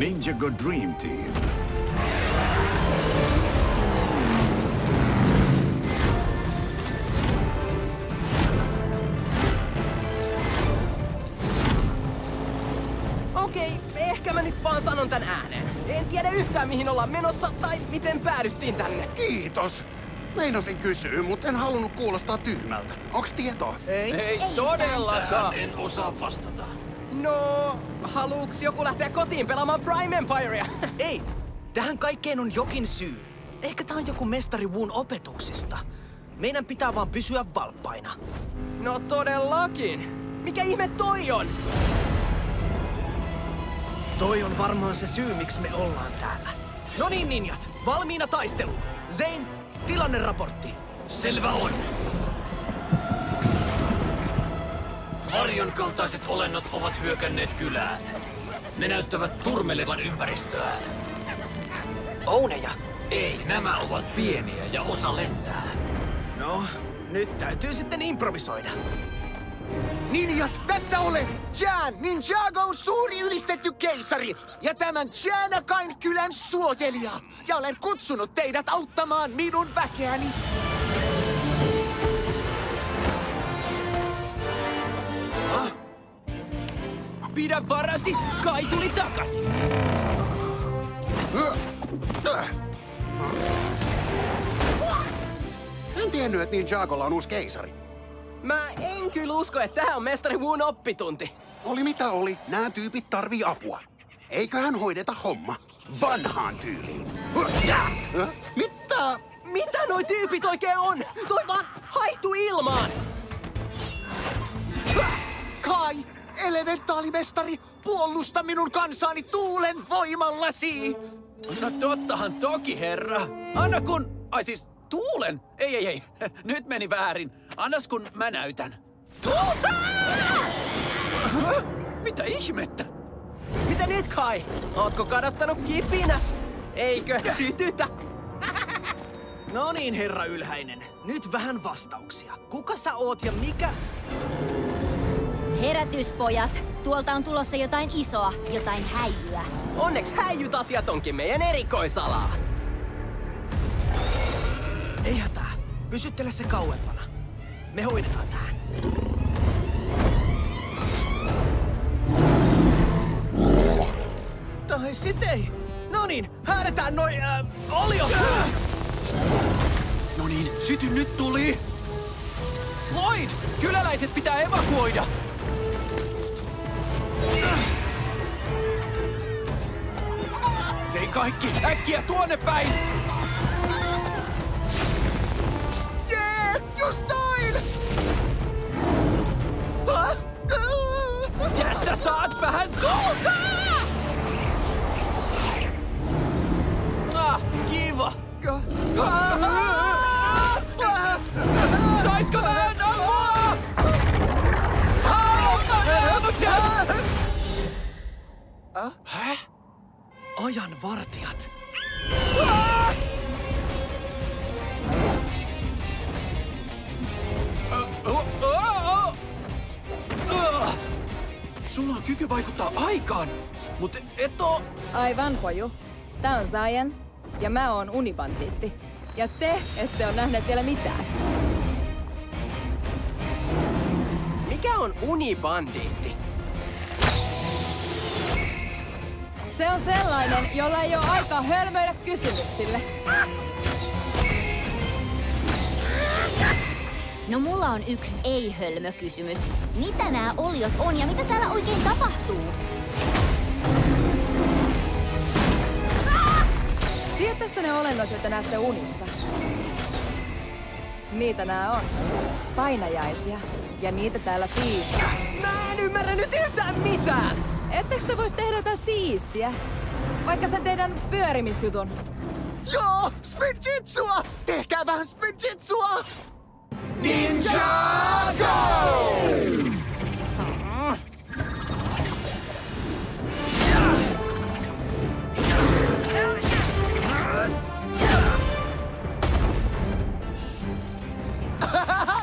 Ninjago Dream Team. Okei, ehkä mä nyt vaan sanon tän ääneen. En tiedä yhtään mihin ollaan menossa tai miten päädyttiin tänne. Kiitos. Meinasin kysyä, mutta en halunnut kuulostaa tyhmältä. Onks tietoa? Ei todellakaan. Tähän en osaa vastata. No, haluuks joku lähteä kotiin pelaamaan Prime Empirea? Ei, tähän kaikkeen on jokin syy. Ehkä tää on joku mestari Wun opetuksista. Meidän pitää vaan pysyä valppaina. No todellakin. Mikä ihme toi on? Toi on varmaan se syy, miksi me ollaan täällä. No niin, ninjat, valmiina taisteluun. Zane, tilanneraportti. Selvä on. Varjon kaltaiset olennot ovat hyökänneet kylään. Ne näyttävät turmelevan ympäristöään. Ouneja. Ei, nämä ovat pieniä ja osa lentää. No, nyt täytyy sitten improvisoida. Ninjat, tässä olen! Jan, Ninjagon suuri ylistetty keisari ja tämän Janakain kylän suojelija. Ja olen kutsunut teidät auttamaan minun väkeäni. Pidä varasi, Kai tuli takaisin. En tiennyt, että Ninjagolla on uusi keisari. Mä en kyllä usko, että tää on mestari Wun oppitunti. Oli mitä oli, nämä tyypit tarvii apua. Eiköhän hoideta homma vanhaan tyyliin. Mitä? Mitä noi tyypit oikein on? Toi vaan haihtuu ilmaan. Kai, elementaalimestari, puolusta minun kansaani tuulen voimallasi! No tottahan toki, herra. Anna kun... Ai siis tuulen? Ei. Nyt meni väärin. Annas kun mä näytän. Tuulta! Mitä ihmettä? Mitä nyt, Kai? Ootko kadottanut kipinäs? Eikö sytytä? No niin, herra ylhäinen. Nyt vähän vastauksia. Kuka sä oot ja mikä... Herätys, pojat. Tuolta on tulossa jotain isoa, jotain häijyä. Onneksi häijyt asiat onkin meidän erikoisalaa. Ei hätää. Pysyttele se kauempana. Me hoidetaan tää. Tai sit ei. No niin, häädetään noi oliot. No niin, syty nyt tuli. Lloyd, kyläläiset pitää evakuoida. Hei kaikki, äkkiä tuonne päin! Jee, just noin! Tästä saat vähän tuulta! Kiva! Saisko vähän ammua? Hä? Ajan vartijat. Sulla on kyky vaikuttaa aikaan, mutta et oo... Aivan, poju. Tää on Zayan ja mä oon unibandiitti. Ja te ette ole nähneet vielä mitään. Mikä on unibandiitti? Se on sellainen, jolla ei ole aikaa hölmöillä kysymyksille. No mulla on yksi ei-hölmökysymys. Mitä nämä oliot on ja mitä täällä oikein tapahtuu? Tiedättekö ne olennot, joita näette unissa? Niitä nää on. Painajaisia. Ja niitä täällä piisaa. Mä en ymmärrä nyt yhtään mitään! Ettekö te voi tehdä jotain siistiä? Vaikka sen teidän pyörimisjutun. Joo, spinjitsua! Tehkää vähän spinjitsua! Ninjago!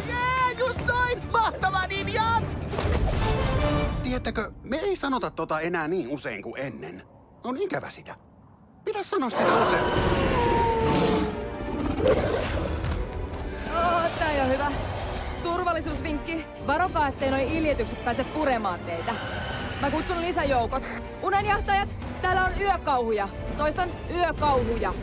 Jee, just noin! Mahtava ninjat! Tiedättekö, me ei sanota tota enää niin usein kuin ennen. On ikävä sitä. Pitäis sanoa sitä usein. Tää ei oo hyvä. Turvallisuusvinkki. Varokaa, ettei noi iljetykset pääse puremaan teitä. Mä kutsun lisäjoukot. Unenjahtajat, täällä on yökauhuja. Toistan, yökauhuja.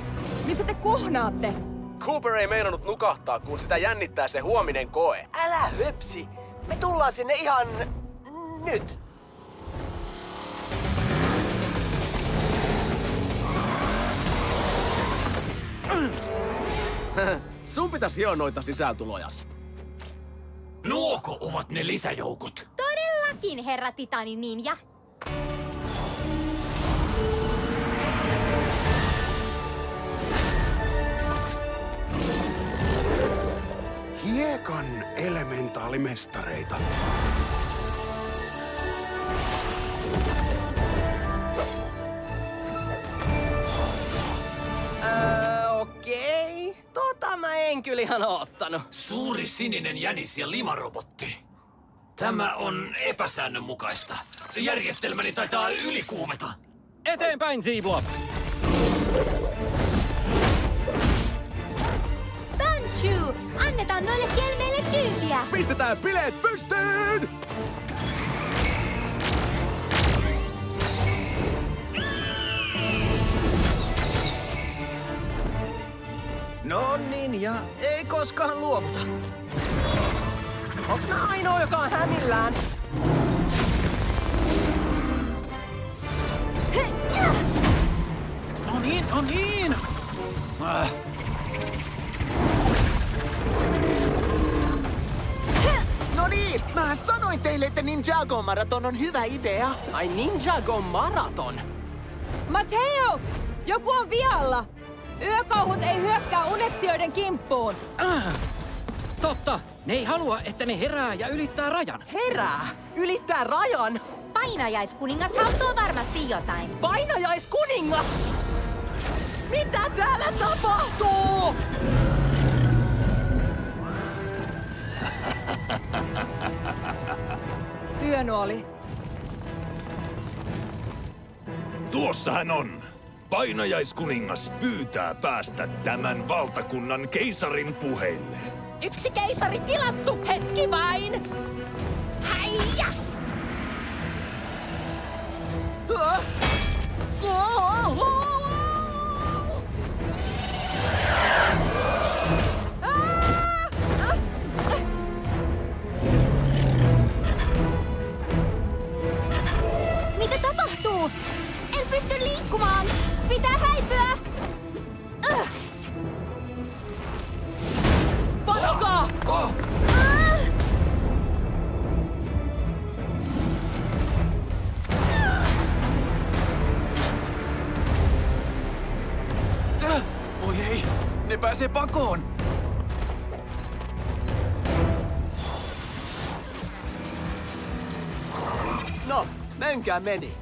Missä te kuhnaatte? Cooper ei meinannut nukahtaa, kun sitä jännittää se huominen koe. Älä höpsi. Me tullaan sinne ihan... nyt. Sun pitäis hioa noita sisääntulojas. Nuoko ovat ne lisäjoukot? Todellakin, herra Titani Ninja. Hiekan elementaalimestareita. Okei. Mä en kyllä ihan oottanut. Suuri sininen jänis ja limarobotti. Tämä on epäsäännönmukaista. Järjestelmäni taitaa ylikuumeta. Eteenpäin, Z-Block! Banshee, annetaan noille kelmeille kyytiä. Pistetään bileet pystyyn! No niin, ja ei koskaan luovuta. Onks mä ainoa, joka on hämillään? No niin! No niin, mä sanoin teille, että Ninjago-maraton on hyvä idea. Ai Ninjago maraton. Mateo! Joku on vialla! Yökauhut ei hyökkää uneksioiden kimppuun. Totta! Ne ei halua, että ne herää ja ylittää rajan. Herää? Ylittää rajan? Painajaiskuningas hautoo varmasti jotain. Painajaiskuningas! Mitä täällä tapahtuu? Yönuoli. Tuossa hän on. Painajaiskuningas pyytää päästä tämän valtakunnan keisarin puheille. Yksi keisari tilattu, hetki vain. Häijä! Mitä tapahtuu? En pysty liikkumaan. Pitää häipyä. Varokaa! Voi ei, ne pääsee pakoon. No, mönkään meni.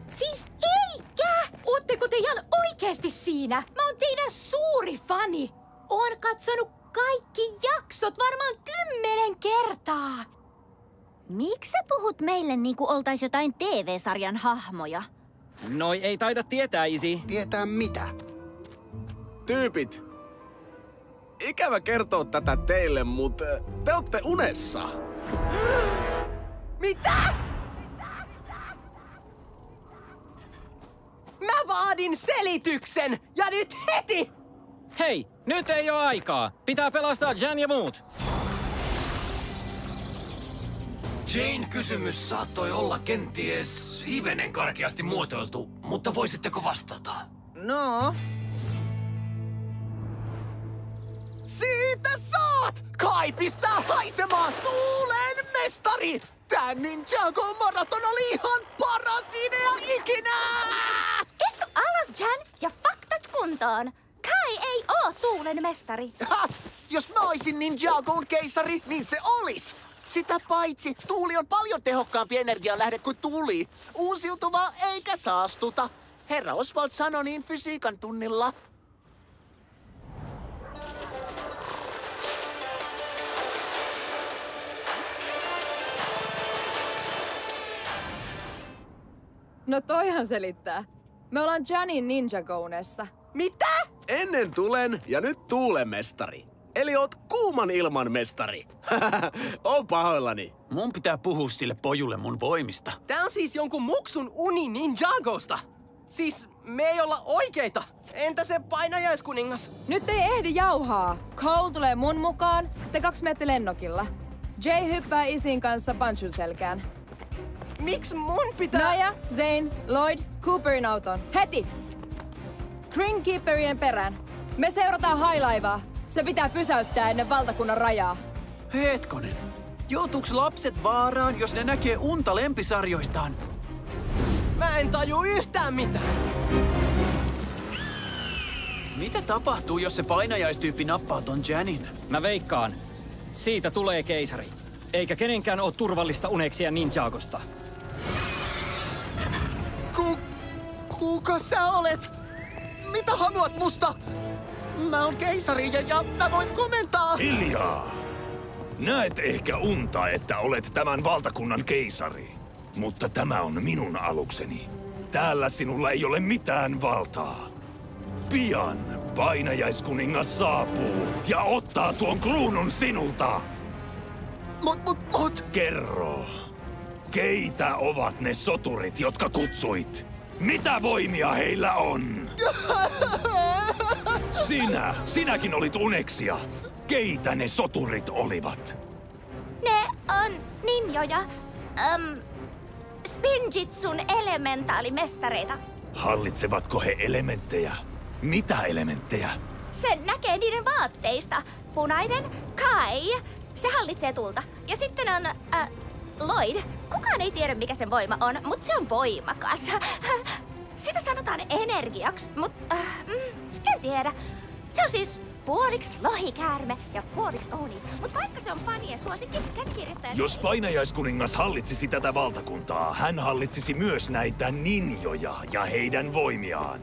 Siis eikä! Ootteko te ihan oikeesti siinä? Mä oon teidän suuri fani. Oon katsonut kaikki jaksot varmaan 10 kertaa. Miksi sä puhut meille niinku oltais jotain TV-sarjan hahmoja? Noi ei taida tietää, Isi. Tietää mitä? Tyypit, ikävä kertoa tätä teille, mutta te ootte unessa. Mitä? Mä vaadin selityksen! Ja nyt heti! Hei, nyt ei oo aikaa. Pitää pelastaa Jan ja muut. Jane kysymys saattoi olla kenties hivenen karkeasti muotoiltu, mutta voisitteko vastata? No, Siitä saat! Kai pistää haisemaan tuulen mestari! Tää Ninjago-maraton oli ihan paras idea ikinä! Istu alas, Jan, ja faktat kuntoon. Kai ei oo tuulen mestari. Ha! Jos mä oisin Ninjagon keisari, niin se olis! Sitä paitsi, tuuli on paljon tehokkaampi energianlähde kuin tuli. Uusiutuva eikä saastuta. Herra Oswald sanoi niin fysiikan tunnilla. No toihan selittää. Me ollaan Janin Ninja Gownessa. Mitä? Ennen tulen ja nyt tuulen mestari. Eli oot kuuman ilman mestari. Oon pahoillani. Mun pitää puhua sille pojulle mun voimista. Tää on siis jonkun muksun uni Ninjagosta. Siis me ei olla oikeita. Entä se painajaiskuningas? Nyt ei ehdi jauhaa. Cole tulee mun mukaan, te 2 menette lennokilla. Jay hyppää isin kanssa Banshun selkään. Miks mun pitää... Naya, Zane, Lloyd, Cooperin auton. Heti! Green Keeperien perään. Me seurataan hailaivaa. Se pitää pysäyttää ennen valtakunnan rajaa. Hetkonen. Joutuuks lapset vaaraan, jos ne näkee unta lempisarjoistaan? Mä en taju yhtään mitään. Mitä tapahtuu, jos se painajaistyyppi nappaa ton Janin? Mä veikkaan. Siitä tulee keisari. Eikä kenenkään ole turvallista uneksia Ninjagosta. Kuka sä olet? Mitä haluat musta? Mä oon keisari ja mä voin komentaa. Hiljaa! Näet ehkä unta, että olet tämän valtakunnan keisari. Mutta tämä on minun alukseni. Täällä sinulla ei ole mitään valtaa. Pian painajaiskuningas saapuu ja ottaa tuon kruunun sinulta. Mut... Kerro. Keitä ovat ne soturit, jotka kutsuit? Mitä voimia heillä on? Sinäkin olit uneksia. Keitä ne soturit olivat? Ne on ninjoja. Spinjitsun elementaalimestareita. Hallitsevatko he elementtejä? Mitä elementtejä? Sen näkee niiden vaatteista. Punainen, Kai. Se hallitsee tulta. Ja sitten on Lloyd. Kukaan ei tiedä, mikä sen voima on, mutta se on voimakas. Sitä sanotaan energiaksi, mutta en tiedä. Se on siis puoliksi lohikäärme ja puoliksi Oni. Mutta vaikka se on fanien suosikki, käsikirjoittaja... Jos painajaiskuningas hallitsisi tätä valtakuntaa, hän hallitsisi myös näitä ninjoja ja heidän voimiaan.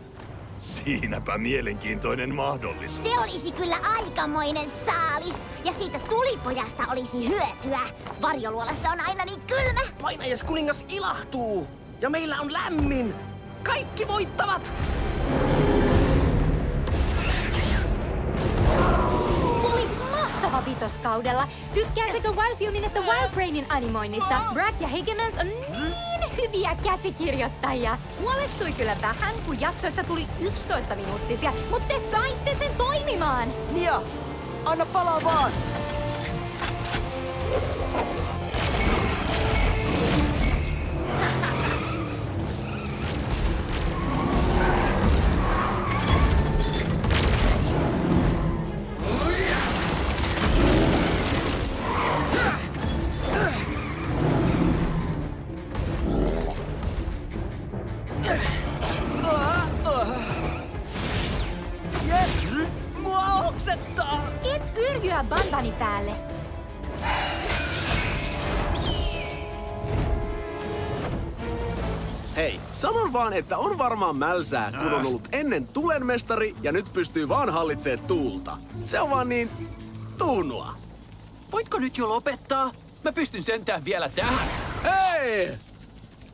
Siinäpä mielenkiintoinen mahdollisuus. Se olisi kyllä aikamoinen saalis. Ja siitä tulipojasta olisi hyötyä. Varjoluolassa on aina niin kylmä. Painajaiskuningas ilahtuu. Ja meillä on lämmin. Kaikki voittavat! Oli mahtava vitoskaudella. Tykkään sekä Wildfilmin että Wildbrainin animoinnista. Brad ja Hegemans on niin hyviä käsikirjoittajia. Huolestui kyllä vähän, kun jaksoista tuli 11-minuuttisia, mutta te saitte sen toimimaan. Nia, anna palaa vaan! Mua oksettaa! Et yrjyä Banbani päälle. Hei, sanon vaan, että on varmaan mälsää, kun on ollut ennen tulenmestari ja nyt pystyy vaan hallitsee tuulta. Se on vaan niin tuunua. Voitko nyt jo lopettaa? Mä pystyn sentään vielä tähän. Hei!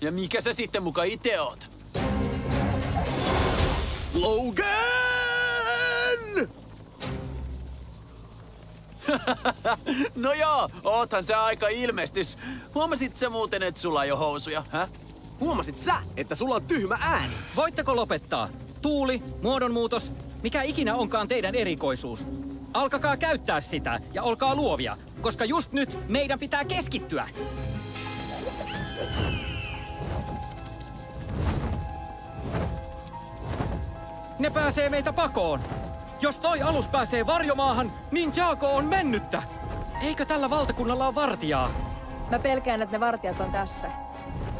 Ja mikä sä sitten muka ite oot? Logan! No joo, oothan sä aika ilmestys. Huomasit sä muuten, että sulla ei oo housuja, hä? Huomasit sä, että sulla on tyhmä ääni? Voitteko lopettaa? Tuuli, muodonmuutos, mikä ikinä onkaan teidän erikoisuus. Alkakaa käyttää sitä ja olkaa luovia, koska just nyt meidän pitää keskittyä. Ne pääsee meitä pakoon. Jos toi alus pääsee varjomaahan, Ninjago on mennyttä. Eikö tällä valtakunnalla ole vartijaa? Mä pelkään, että ne vartijat on tässä.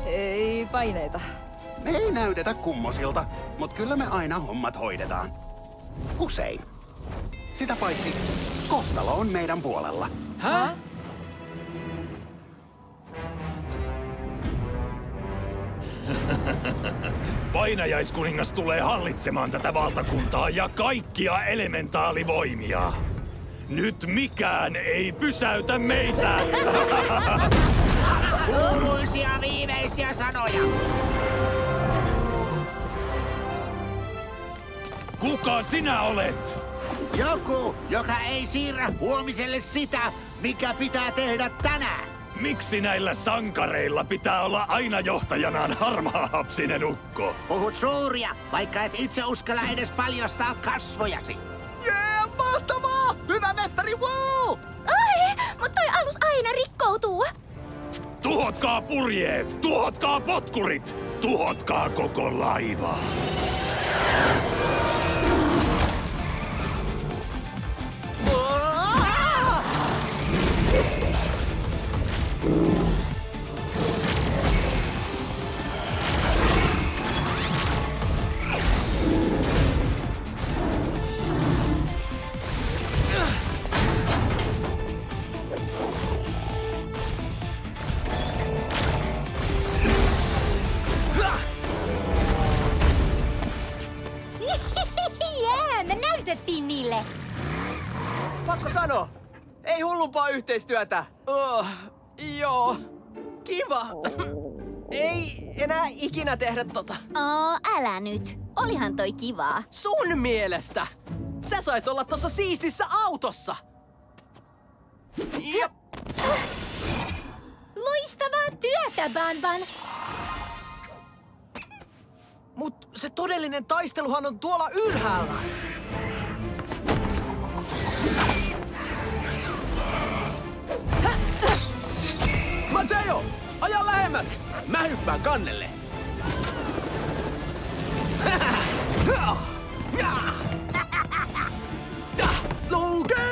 Ei paineita. Me ei näytetä kummosilta, mutta kyllä me aina hommat hoidetaan. Usein. Sitä paitsi kohtalo on meidän puolella. Hä? Painajaiskuningas tulee hallitsemaan tätä valtakuntaa ja kaikkia elementaalivoimia. Nyt mikään ei pysäytä meitä! Kuuluisia viimeisiä sanoja. Kuka sinä olet? Joku, joka ei siirrä huomiselle sitä, mikä pitää tehdä tänään. Miksi näillä sankareilla pitää olla aina johtajanaan harmaahapsinen ukko? Puhut suuria, vaikka et itse uskalla edes paljastaa kasvojasi. Jee, mahtavaa! Hyvä mestari Wu! Ai, mutta toi alus aina rikkoutuu. Tuhotkaa purjeet! Tuhotkaa potkurit! Tuhotkaa koko laiva! Jee, me näytettiin niille. Pakko sanoa, ei hullumpaa yhteistyötä. Joo, kiva. Ei enää ikinä tehdä tota. Älä nyt. Olihan toi kivaa. Sun mielestä. Sä sait olla tossa siistissä autossa. Jep. Loistavaa työtä, Banban. Mut se todellinen taisteluhan on tuolla ylhäällä. Mateo, aja lähemmäs! Mä hyppään kannelle. Logan!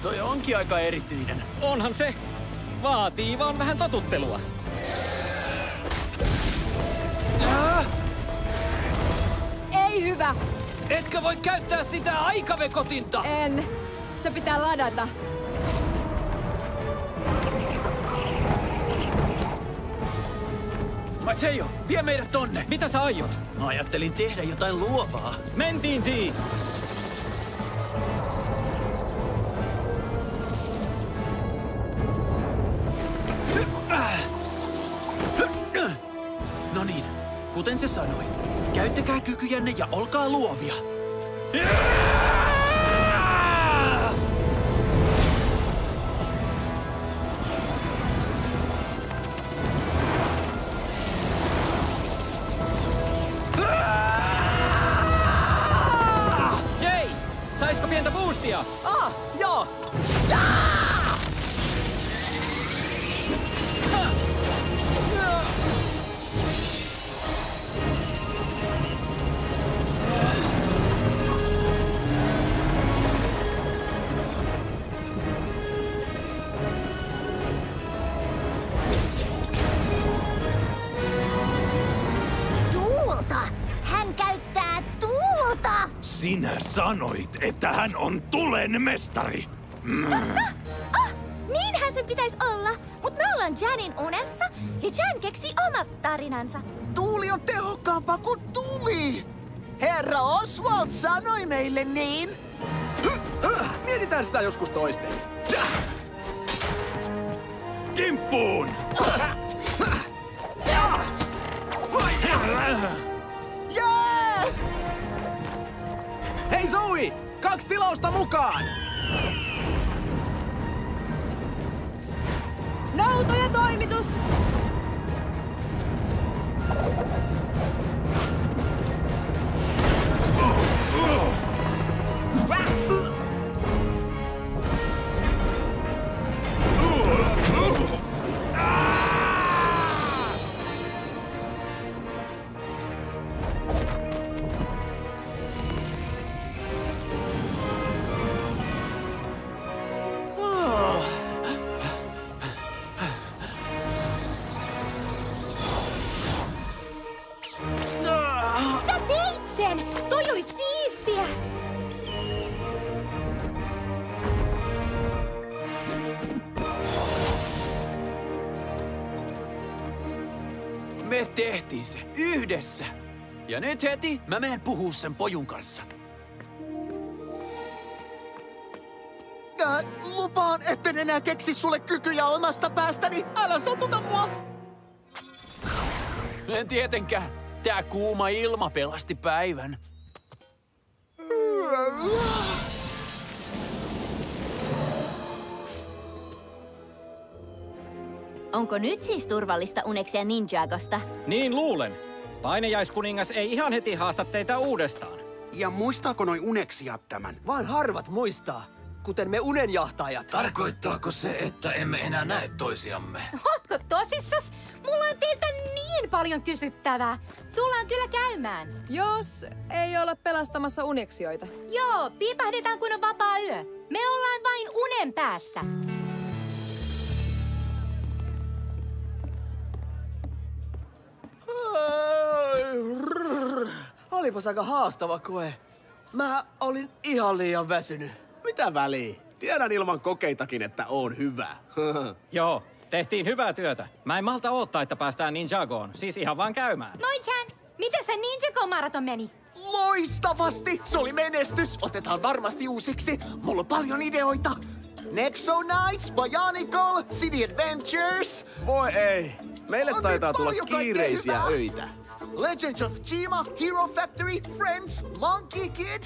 Toi onkin aika erityinen. Onhan se. Vaatii vaan vähän totuttelua. Ei hyvä. Etkö voi käyttää sitä aikavekotinta? En. Se pitää ladata. Mateo, vie meidät tonne. Mitä sä aiot? Ajattelin tehdä jotain luovaa. Mentiin siihen. No niin, kuten se sanoi. Käyttäkää kykyjänne ja olkaa luovia. Jay, saisko pientä boostia? Joo. Tuulta! Hän käyttää tuulta! Sinä sanoit, että hän on tulen mestari. Niinhän sen pitäisi olla. Mut me ollaan Janin unessa ja Jan keksi omat tarinansa. Tuuli on tehokkaampaa kuin tuli! Herra Oswald sanoi meille niin. Mietitään sitä joskus toisten. Kimppuun! Jee! Hei Zoe! 2 tilausta mukaan! Nouto ja toimitus! Sä teit sen! Toi oli siistiä! Me tehtiin se yhdessä. Ja nyt heti mä menen puhuu sen pojun kanssa. Lupaan, etten enää keksi sulle kykyjä omasta päästäni. Älä satuta mua! En tietenkään. Tää kuuma ilma pelasti päivän. Onko nyt siis turvallista uneksia Ninjagosta? Niin luulen. Painajaiskuningas ei ihan heti haasta teitä uudestaan. Ja muistaako noi uneksijat tämän? Vain harvat muistaa, kuten me unenjahtajat. Tarkoittaako se, että emme enää näe toisiamme? Ootko tosissas? Mulla on teiltä niin paljon kysyttävää. Tullaan kyllä käymään. Jos ei olla pelastamassa uneksioita. Joo, piipahdetaan kun on vapaa yö. Me ollaan vain unen päässä. Olipas aika haastava koe. Mä olin ihan liian väsynyt. Mitä väliä? Tiedän ilman kokeitakin, että oon hyvä. Joo, tehtiin hyvää työtä. Mä en malta odottaa, että päästään Ninjagoon. Siis ihan vaan käymään. Moi Chan! Miten se Ninjago-maraton meni? Loistavasti! Se oli menestys! Otetaan varmasti uusiksi. Mulla on paljon ideoita. Nexo Knights, Bionicle, City Adventures. Voi ei. Meille On taitaa niin tulla paljon kaikkea kiireisiä hyvää. öitä. Legends of Chima, Hero Factory, Friends, Monkey Kid.